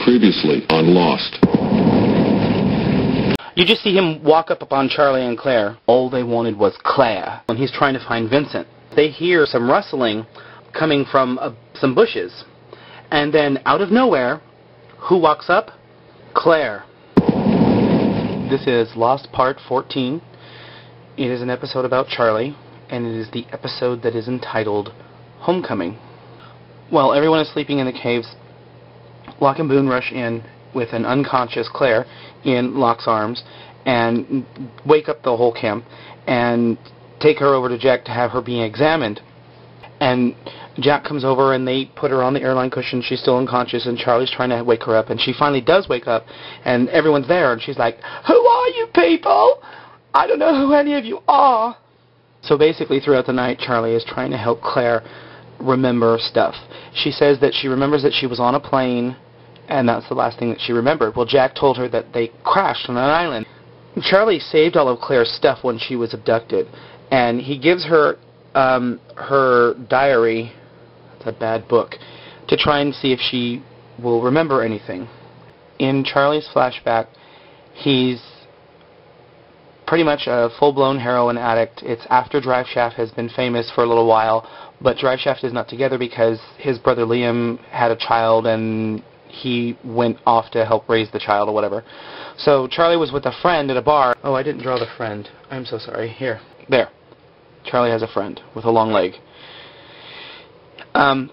Previously on Lost. You just see him walk up upon Charlie and Claire. All they wanted was Claire, and he's trying to find Vincent. They hear some rustling coming from some bushes, and then out of nowhere, who walks up? Claire. This is Lost Part 14. It is an episode about Charlie, and it is the episode that is entitled Homecoming. While everyone is sleeping in the caves, Locke and Boone rush in with an unconscious Claire in Locke's arms and wake up the whole camp and take her over to Jack to have her being examined. And Jack comes over and they put her on the airline cushion. She's still unconscious and Charlie's trying to wake her up, and she finally does wake up and everyone's there and she's like, "Who are you people? I don't know who any of you are." So basically throughout the night Charlie is trying to help Claire remember stuff. She says that she remembers that she was on a plane, and that's the last thing that she remembered. Well, Jack told her that they crashed on an island. Charlie saved all of Claire's stuff when she was abducted, and he gives her her diary, it's a bad book, to try and see if she will remember anything. In Charlie's flashback, he's pretty much a full-blown heroin addict. It's after Drive Shaft has been famous for a little while, but Drive Shaft is not together because his brother Liam had a child and he went off to help raise the child or whatever. So Charlie was with a friend at a bar. Oh, I didn't draw the friend. I'm so sorry. Here. There. Charlie has a friend with a long leg.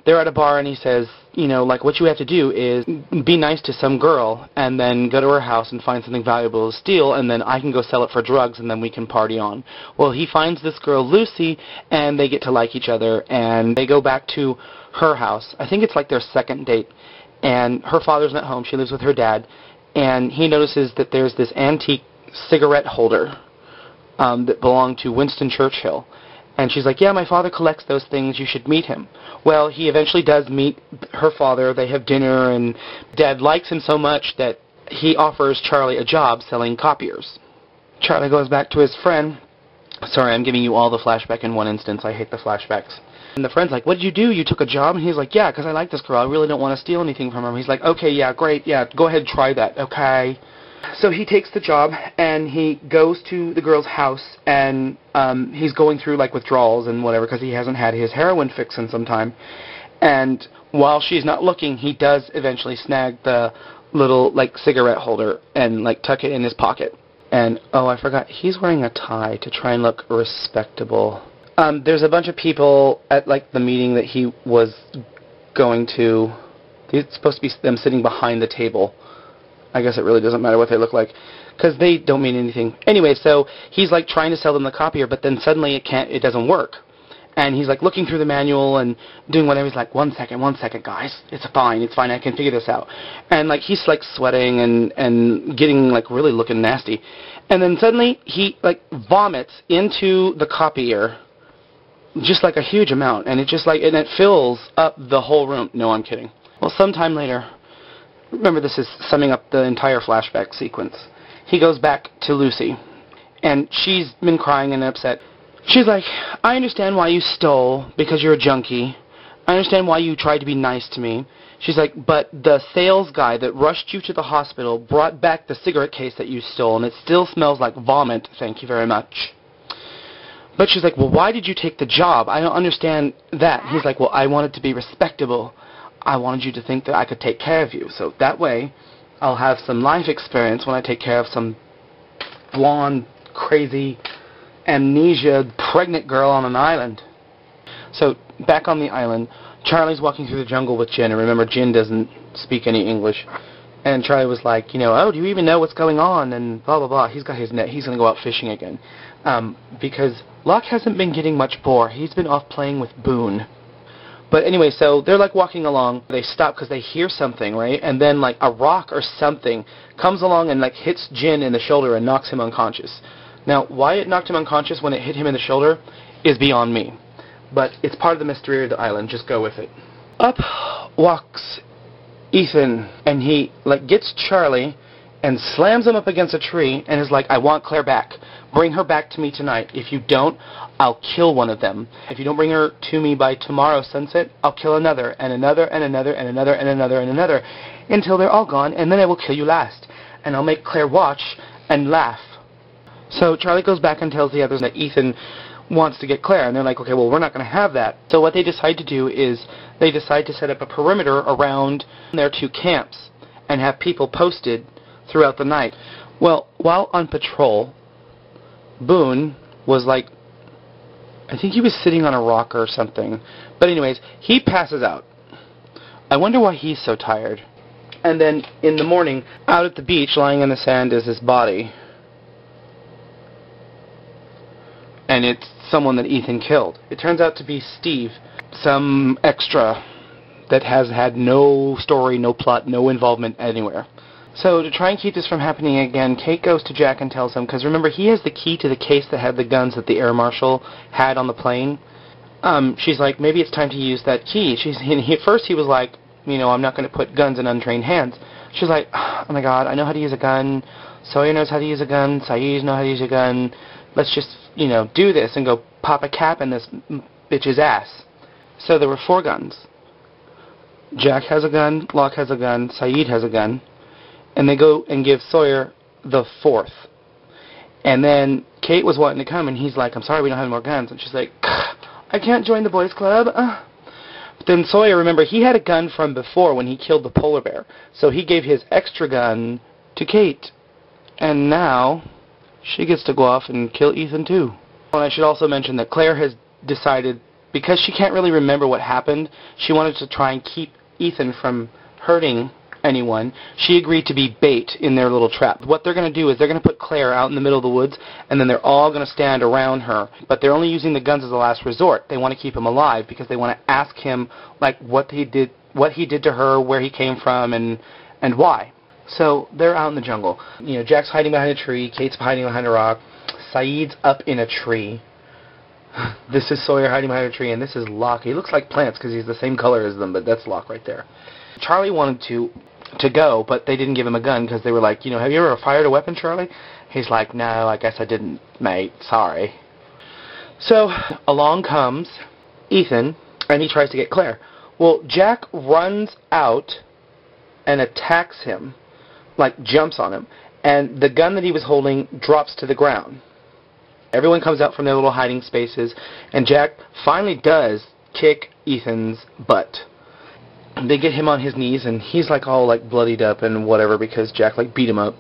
They're at a bar and he says, you know, like, what you have to do is be nice to some girl and then go to her house and find something valuable to steal, and then I can go sell it for drugs and then we can party on. Well, he finds this girl, Lucy, and they get to like each other and they go back to her house. I think it's like their second date. And her father's not home. She lives with her dad. And he notices that there's this antique cigarette holder that belonged to Winston Churchill. And she's like, yeah, my father collects those things. You should meet him. Well, he eventually does meet her father. They have dinner, and Dad likes him so much that he offers Charlie a job selling copiers. Charlie goes back to his friend. Sorry, I'm giving you all the flashback in one instance. I hate the flashbacks. And the friend's like, what did you do? You took a job? And he's like, yeah, because I like this girl. I really don't want to steal anything from her. He's like, okay, yeah, great. Yeah, go ahead, try that. Okay. So he takes the job, and he goes to the girl's house, and he's going through, like, withdrawals and whatever because he hasn't had his heroin fix in some time. And while she's not looking, he does eventually snag the little, like, cigarette holder and, like, tuck it in his pocket. And, oh, I forgot, he's wearing a tie to try and look respectable. There's a bunch of people at, like, the meeting that he was going to. It's supposed to be them sitting behind the table. I guess it really doesn't matter what they look like, because they don't mean anything. Anyway, so he's, like, trying to sell them the copier, but then suddenly it doesn't work. And he's, like, looking through the manual and doing whatever. He's like, one second, guys. It's fine, I can figure this out. And, like, he's, like, sweating and getting, like, really looking nasty. And then suddenly he, like, vomits into the copier, just, like, a huge amount. And it just, like, and it fills up the whole room. No, I'm kidding. Well, sometime later, remember this is summing up the entire flashback sequence, he goes back to Lucy. And she's been crying and upset. She's like, I understand why you stole, because you're a junkie. I understand why you tried to be nice to me. She's like, but the sales guy that rushed you to the hospital brought back the cigarette case that you stole, and it still smells like vomit. Thank you very much. But she's like, well, why did you take the job? I don't understand that. He's like, well, I wanted to be respectable. I wanted you to think that I could take care of you. So that way, I'll have some life experience when I take care of some blonde, crazy, amnesia, pregnant girl on an island. So back on the island, Charlie's walking through the jungle with Jin. And remember, Jin doesn't speak any English. And Charlie was like, you know, oh, do you even know what's going on? And blah, blah, blah. He's got his net. He's going to go out fishing again. Because Locke hasn't been getting much boar. He's been off playing with Boone. But anyway, so they're, like, walking along. They stop because they hear something, right? And then, like, a rock or something comes along and, like, hits Jin in the shoulder and knocks him unconscious. Now, why it knocked him unconscious when it hit him in the shoulder is beyond me. But it's part of the mystery of the island. Just go with it. Up walks Ethan, and he, like, gets Charlie and slams him up against a tree and is like, I want Claire back. Bring her back to me tonight. If you don't, I'll kill one of them. If you don't bring her to me by tomorrow sunset, I'll kill another, and another, and another, and another, and another, and another, until they're all gone, and then I will kill you last. And I'll make Claire watch and laugh. So Charlie goes back and tells the others that Ethan wants to get Claire, and they're like, okay, well, we're not going to have that. So what they decide to do is they decide to set up a perimeter around their two camps and have people posted throughout the night. Well, while on patrol, Boone was like, I think he was sitting on a rock or something. But anyways, he passes out. I wonder why he's so tired. And then in the morning, out at the beach, lying in the sand, is his body. And it's someone that Ethan killed. It turns out to be Steve, some extra that has had no story, no plot, no involvement anywhere. So to try and keep this from happening again, Kate goes to Jack and tells him, because remember, he has the key to the case that had the guns that the air marshal had on the plane. She's like, maybe it's time to use that key. At first he was like, you know, I'm not going to put guns in untrained hands. She's like, oh my God, I know how to use a gun. Sawyer knows how to use a gun. Saeed knows how to use a gun. Let's just, you know, do this and go pop a cap in this bitch's ass. So there were 4 guns. Jack has a gun, Locke has a gun, Saeed has a gun. And they go and give Sawyer the 4th. And then Kate was wanting to come, and he's like, I'm sorry, we don't have any more guns. And she's like, I can't join the boys' club. But then Sawyer, remember, he had a gun from before when he killed the polar bear. So he gave his extra gun to Kate. And now she gets to go off and kill Ethan too. And I should also mention that Claire has decided, because she can't really remember what happened, she wanted to try and keep Ethan from hurting anyone. She agreed to be bait in their little trap. What they're going to do is they're going to put Claire out in the middle of the woods, and then they're all going to stand around her. But they're only using the guns as a last resort. They want to keep him alive because they want to ask him like what he did to her, where he came from, and why. So they're out in the jungle. You know, Jack's hiding behind a tree, Kate's hiding behind a rock, Saeed's up in a tree. This is Sawyer hiding behind a tree, and this is Locke. He looks like plants because he's the same color as them, but that's Locke right there. Charlie wanted to go, but they didn't give him a gun because they were like, you know, have you ever fired a weapon, Charlie? He's like, no, I guess I didn't, mate. Sorry. So along comes Ethan, and he tries to get Claire. Well, Jack runs out and attacks him, like jumps on him, and the gun that he was holding drops to the ground. Everyone comes out from their little hiding spaces, and Jack finally does kick Ethan's butt. They get him on his knees, and he's like all like bloodied up and whatever because Jack like beat him up.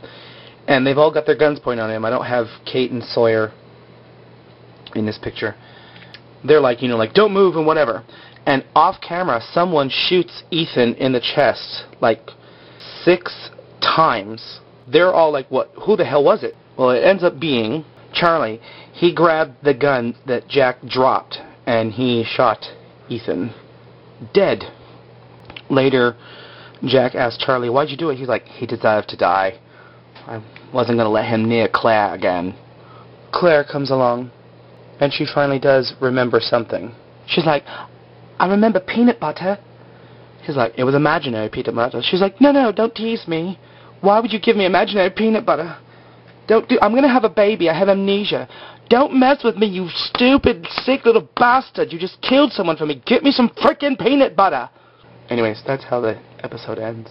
And they've all got their guns pointed on him. I don't have Kate and Sawyer in this picture. They're like, you know, like don't move and whatever. And off camera, someone shoots Ethan in the chest like 6 times. They're all like, what? Who the hell was it? Well, it ends up being Charlie. He grabbed the gun that Jack dropped, and he shot Ethan dead. Later, Jack asked Charlie, why'd you do it? He's like, he deserved to die. I wasn't going to let him near Claire again. Claire comes along, and she finally does remember something. She's like, I remember peanut butter. He's like, it was imaginary peanut butter. She's like, no, don't tease me. Why would you give me imaginary peanut butter? I'm going to have a baby. I have amnesia. Don't mess with me, you stupid, sick little bastard. You just killed someone for me. Get me some frickin' peanut butter. Anyways, that's how the episode ends.